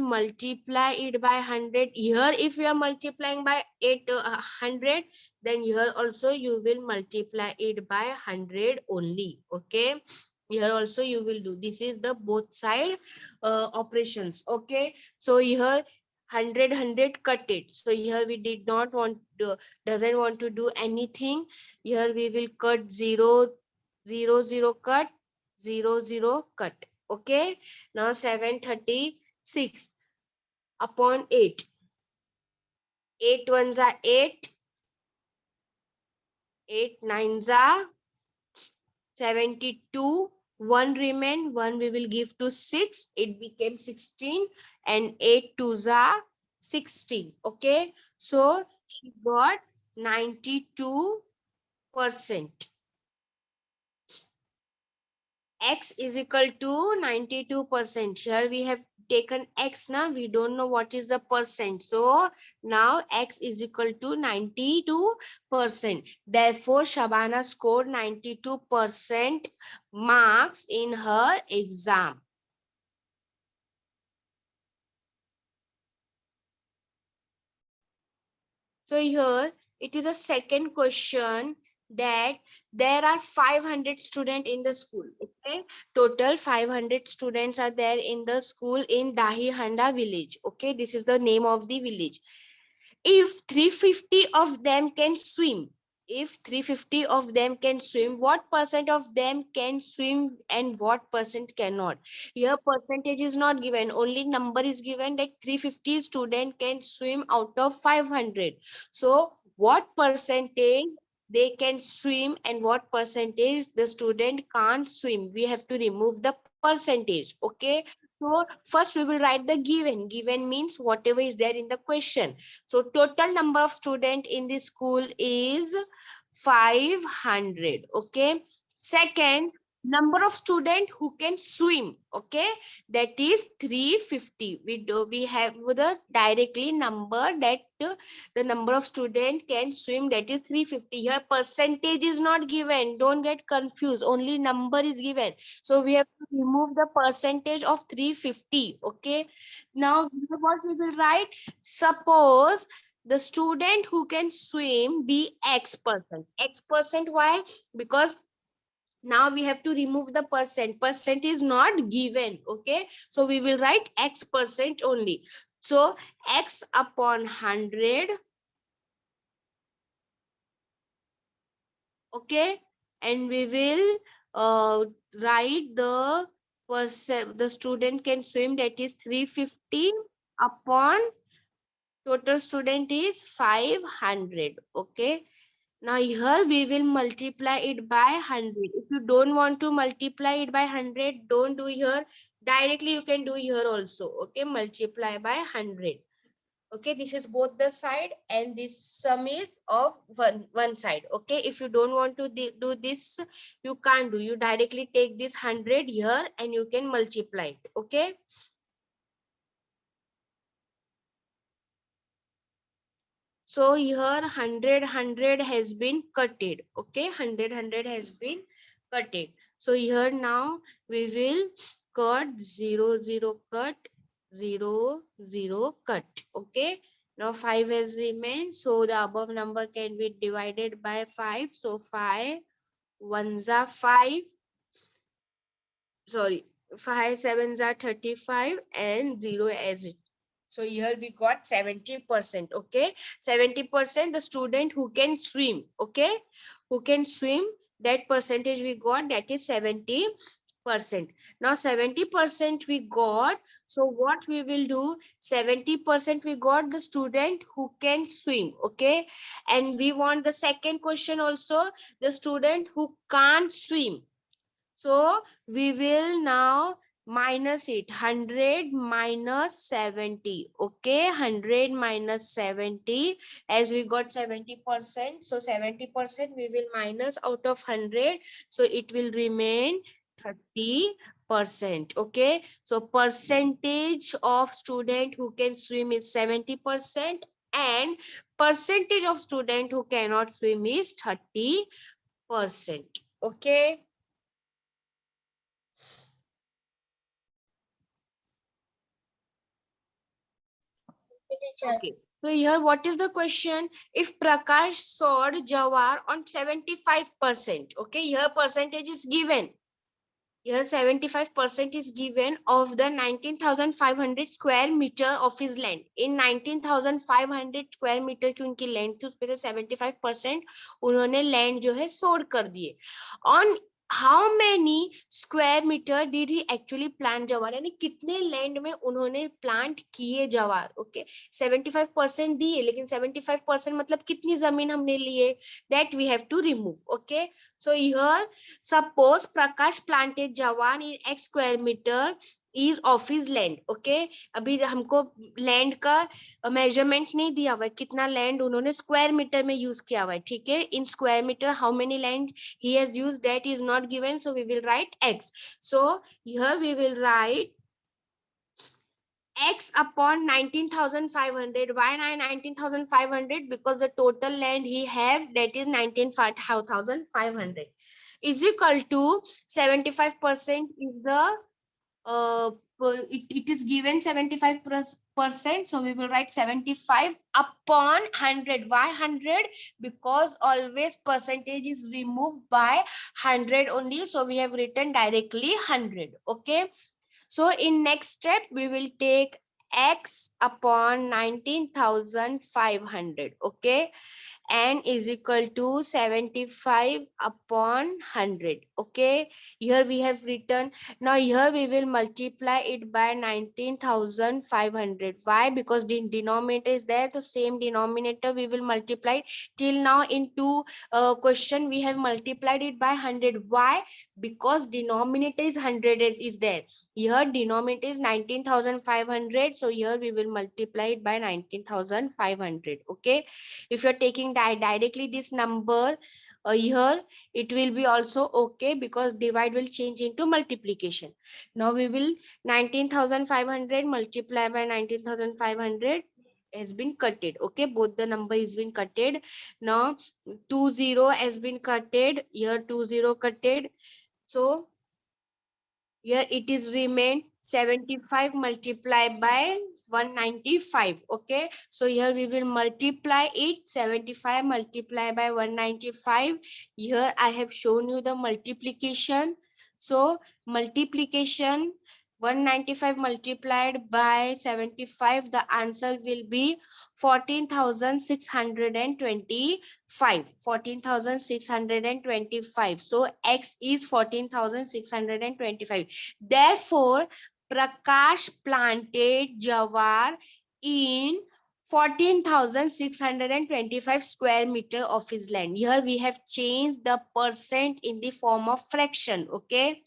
multiply it by 100. Here if you are multiplying by 800, then here also you will multiply it by 100 only. Okay, here also you will do. This is the both side operations. Okay, so here 100 cut it. So here we did not want to, doesn't want to do anything. Here we will cut 0 0 0 cut 0 0 cut. Okay, now 736 upon 8. 8 ones are 8, 8 nines are 72. 1 remain, 1 we will give to 6, it became 16, and 8 twos are 16. Okay, so she got 92%. X is equal to 92%. Here we have taken X now. We don't know what is the percent. So now X is equal to 92%. Therefore, Shabana scored 92% marks in her exam. So here it is a second question that there are 500 students in the school. Okay, total 500 students are there in the school in Dahihanda village. Okay, this is the name of the village. If 350 of them can swim, if 350 of them can swim, what percent of them can swim and what percent cannot? Here percentage is not given, only number is given that 350 student can swim out of 500. So what percentage they can swim and what percentage the student can't swim, we have to remove the percentage. Okay, so first we will write the given means whatever is there in the question. So total number of student in the school is 500. Okay, second, number of student who can swim. Okay, that is 350. We have the directly number that the number of student can swim, that is 350. Here percentage is not given, don't get confused, only number is given. So we have to remove the percentage of 350. Okay, now what we will write? Suppose the student who can swim be X percent. X percent, why? Because now we have to remove the percent is not given. Okay, so we will write X percent only. So X upon 100. Okay, and we will write the percent the student can swim, that is 350 upon total student is 500. Okay, now here we will multiply it by 100. If you don't want to multiply it by 100, don't do here. Directly you can do here also. Okay, multiply by 100. Okay, this is both the side and this sum is of one side. Okay, if you don't want to do this, you can't do. You directly take this 100 here and you can multiply it. Okay. So here 100 has been cutted. Okay, 100 has been cutted. So here now we will cut 0 0 cut 0 0 cut. Okay, now 5 has remained. So the above number can be divided by 5. So 5 ones are 5. Sorry, 5 sevens are 35 and 0 as it. So here we got 70%. Okay, 70% the student who can swim. Okay, who can swim, that percentage we got, that is 70%. Now 70% we got. So what we will do, 70% we got the student who can swim. Okay, and we want the second question also, the student who can't swim. So we will now minus it. 100 minus 70. Okay, 100 minus 70. As we got 70%, so 70% we will minus out of 100. So it will remain 30%. Okay, so percentage of student who can swim is 70% and percentage of student who cannot swim is 30%. Okay. Okay. So here, what is the question? If Prakash sowed jawar on 75%, okay, here percentage is given. Here 75% is given of the 19,500 square meter of his land. In 19,500 square meter की उनकी land थी, उसमें से 75% उन्होंने land जो है सोड कर दिए. On how many square meter did he actually plant जवार, यानी कितने लैंड में उन्होंने प्लांट किए जवार. ओके, 75% दिए, लेकिन 75% मतलब कितनी जमीन हमने लिए, that we have to remove. Okay, so here suppose Prakash planted jawar in x square meter is of his land. Okay, अभी हमको लैंड का मेजरमेंट नहीं दिया हुआ है, कितना लैंड उन्होंने स्क्वायर मीटर में यूज किया हुआ है. ठीक है, in square metre how many land he has used, that is not given, so we will write x. So here we will write x upon 19,500. Why 19,500? Because the total land he have, that is 19,500, is equal to 75% is the it is given 75%, so we will write 75 upon 100. Why 100? Because always percentage is removed by 100 only, so we have written directly 100. Okay, so in next step we will take x upon 19,500. Okay, n is equal to 75 upon 100. Okay, here we have written. Now here we will multiply it by 19,500. Why? Because the denominator is there, the same denominator we will multiply. Till now in two question we have multiplied it by 100. Why? Because denominator is 100 is there. Here denominator is 19,500, so here we will multiply it by 19,500. Okay, if you're taking directly this number here, it will be also okay, because divide will change into multiplication. Now we will 19,500 multiply by 19,500 has been cutted. Okay, both the number is been cutted. Now 20 has been cutted, here 20 cutted, so here it is remain 75 multiplied by 195. Okay, so here we will multiply it, 75 multiplied by 195. Here I have shown you the multiplication. So multiplication 195 multiplied by 75, the answer will be 14,625. 14,625. So x is 14,625. Therefore, Prakash planted jawar in 14,625 square meter of his land. Here we have changed the percent in the form of fraction. Okay,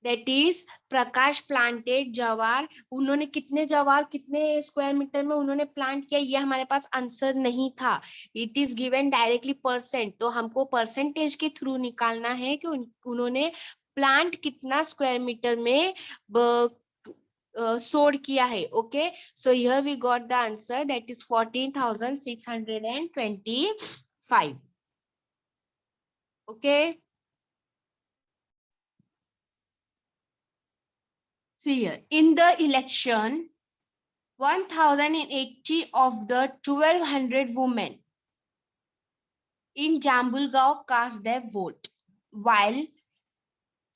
that is Prakash planted jawar. उन्होंने कितने जवार कितने square metre में उन्होंने plant किया, ये हमारे पास answer नहीं था. It is given directly percent, तो हमको परसेंटेज के थ्रू निकालना है कि उन्होंने प्लांट कितना स्क्वायर मीटर में सोड किया है. Okay, so here we got the answer, that is 14,625. Okay, see here, in the election 1,080 of the 1,200 women in Jambulgaon cast their vote, while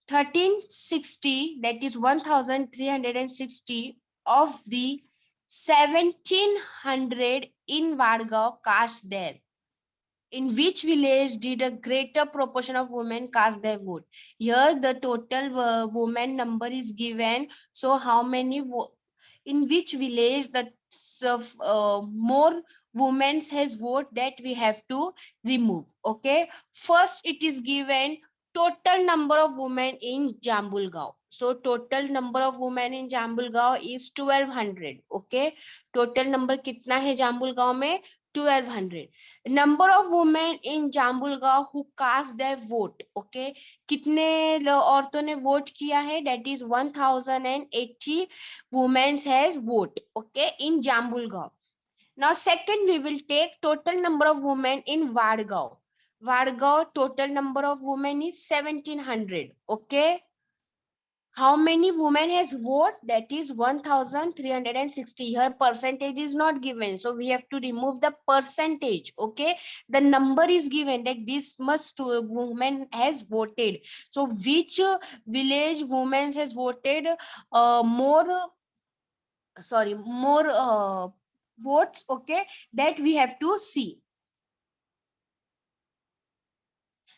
1,360, that is 1,360 of the 1,700 in Vadgaon cast there. In which village did a greater proportion of women cast their vote? Here the total women number is given. So how many, in which village the more women has vote, that we have to remove. Okay, first it is given total number of women in Jambulgaon. So total number of women in Jambulgaon is 1,200. Okay, total number कितना है Jambulgaon में? 1,200. Number of women in Jambulgaon who cast their vote. Okay, कितने औरतों ने vote किया है? That is 1,080 women has vote. Okay, in Jambulgaon. Now second we will take total number of women in Vadgaon. Vadgaon total number of women is 1,700. Okay, How many women has vote? That is 1360. Here percentage is not given, so we have to remove the percentage. Okay, the number is given that this much women has voted. So which village women has voted more more votes? Okay, that we have to see.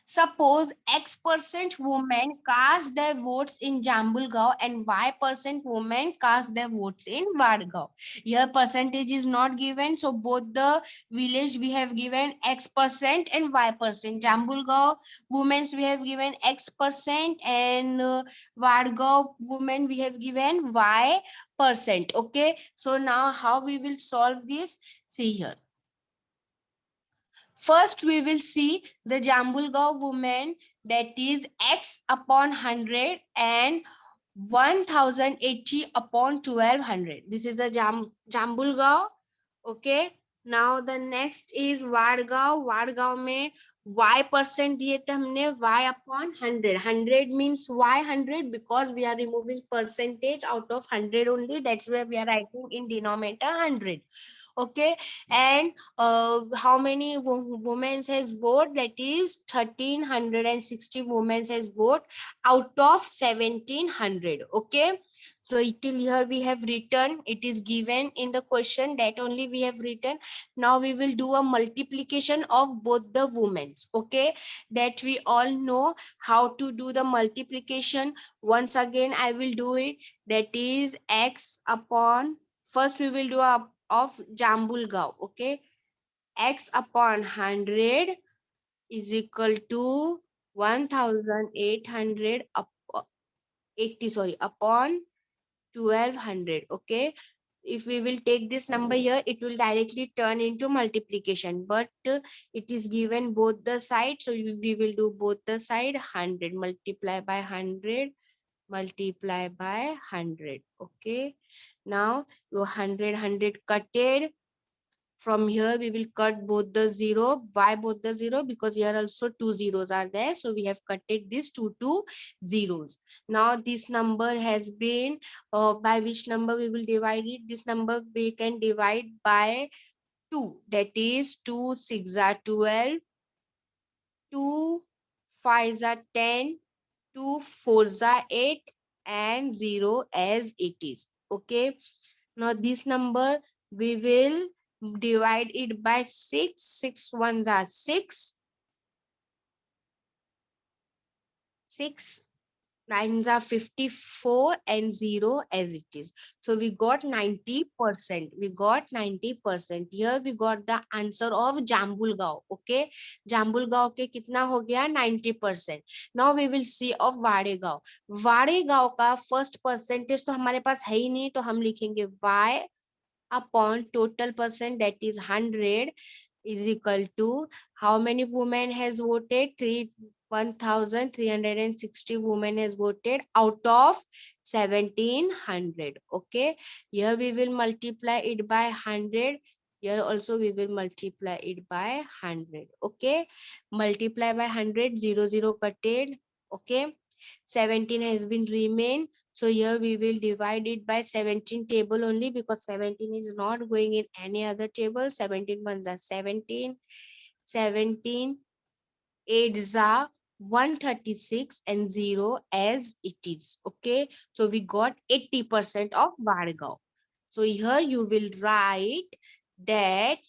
Suppose X% women cast their votes in Jambulgaon and Y% women cast their votes in Vadgaon. Here percentage is not given, so both the village we have given X% and Y%. Jambulgaon women we have given X% and Vadgaon women we have given Y%. Okay, so now how we will solve this? See here. First, we will see the Jambulgaon woman, that is X upon 100 and 1080 upon 1200. This is the Jambulgaon. Okay. Now the next is Vadgaon. Vadgaon में Y% दिए थे हमने, Y upon 100. 100 means Y 100 because we are removing percentage out of 100 only. That's why we are writing in denominator 100. Okay, and how many women has vote? That is 1360 women has vote out of 1700. Okay, so till here we have written, it is given in the question, that only we have written. Now we will do a multiplication of both the women's. Okay, that we all know how to do the multiplication. Once again I will do it. That is X upon, first we will do a of Jambulgaon. Okay, X upon 100 is equal to 1800 upon 1200. Okay, if we will take this number here, it will directly turn into multiplication, but it is given both the sides, so we will do both the side. 100 multiply by 100 multiply by 100. Okay, now your 100 cutted. From here we will cut both the zero. Why both the zero? Because here also two zeros are there, so we have cutted these two zeros. Now this number has been, by which number we will divide it? This number we can divide by 2, that is 2 6 are 12, 2 5 are 10, 2 4 are 8, and 0 as it is. Okay, now this number we will divide it by 6. 6 ones are 6, 6 nines are 54, and 0 as it is. So we got 90%. We got 90%. Here we got the answer of Jambulgaon. Okay, Jambulgaon के कितना हो गया? 90%. Now we will see of Wadegaon. Wadegaon का first percentage तो हमारे पास है ही नहीं, तो हम लिखेंगे y upon total percent, that is 100, is equal to how many women has voted? 1360 women has voted out of 1700. Okay, here we will multiply it by 100. Here also we will multiply it by 100. Okay, multiply by 100, 0 cutted. Okay, 17 has been remained. So here we will divide it by 17 table only, because 17 is not going in any other table. 17 ones are 17, 17 8s are 136, and 0 as it is. Okay, so we got 80% of Vadgaon. So here you will write that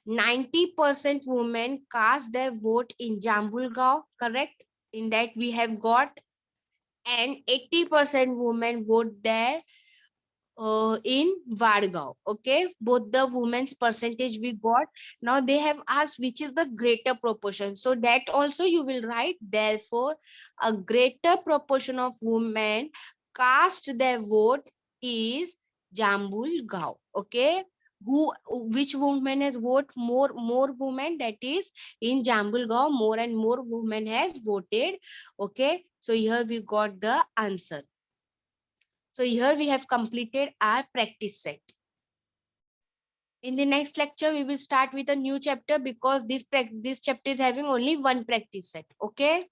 90% women cast their vote in Jambulgaon, correct? In that we have got, and 80% women vote there in Vadgaon. Okay, both the women's percentage we got. Now they have asked which is the greater proportion, so that also you will write. Therefore, a greater proportion of women cast their vote is Jambulgaon. Okay, which woman has vote more women? That is in Jambulgaon, more and more women has voted. Okay, so here we got the answer. So here we have completed our practice set. In the next lecture, we will start with a new chapter, because this chapter is having only one practice set. Okay.